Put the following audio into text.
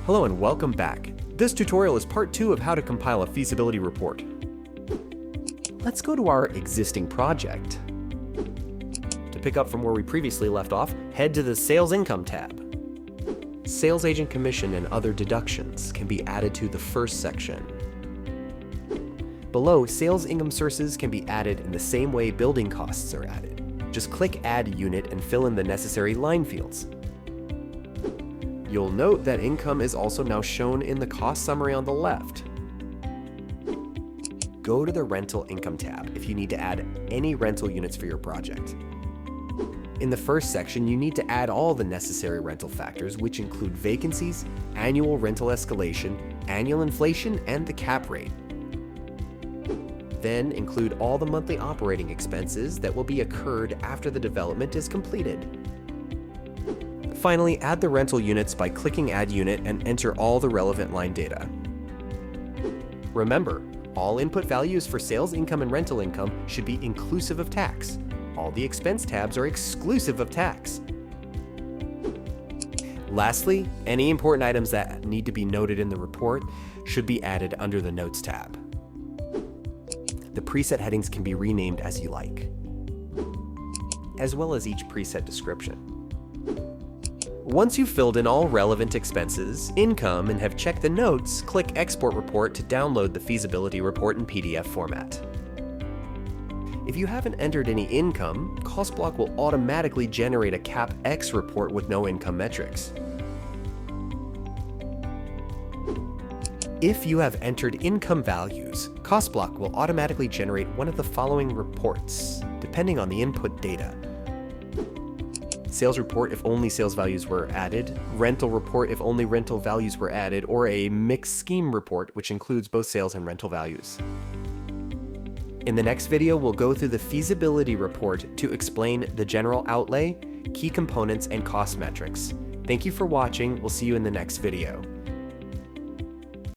Hello and welcome back. This tutorial is part 2 of how to compile a feasibility report. Let's go to our existing project. To pick up from where we previously left off, head to the Sales Income tab. Sales agent commission and other deductions can be added to the first section. Below, sales income sources can be added in the same way building costs are added. Just click Add Unit and fill in the necessary line fields. You'll note that income is also now shown in the cost summary on the left. Go to the Rental Income tab if you need to add any rental units for your project. In the first section, you need to add all the necessary rental factors, which include vacancies, annual rental escalation, annual inflation, and the cap rate. Then include all the monthly operating expenses that will be incurred after the development is completed. Finally, add the rental units by clicking Add Unit and enter all the relevant line data. Remember, all input values for sales income and rental income should be inclusive of tax. All the expense tabs are exclusive of tax. Lastly, any important items that need to be noted in the report should be added under the Notes tab. The preset headings can be renamed as you like, as well as each preset description. Once you've filled in all relevant expenses, income, and have checked the notes, click Export Report to download the feasibility report in PDF format. If you haven't entered any income, CostBlock will automatically generate a CapEx report with no income metrics. If you have entered income values, CostBlock will automatically generate one of the following reports, depending on the input data. Sales report if only sales values were added, rental report if only rental values were added, or a mixed scheme report which includes both sales and rental values. In the next video, we'll go through the feasibility report to explain the general outlay, key components, and cost metrics. Thank you for watching. We'll see you in the next video.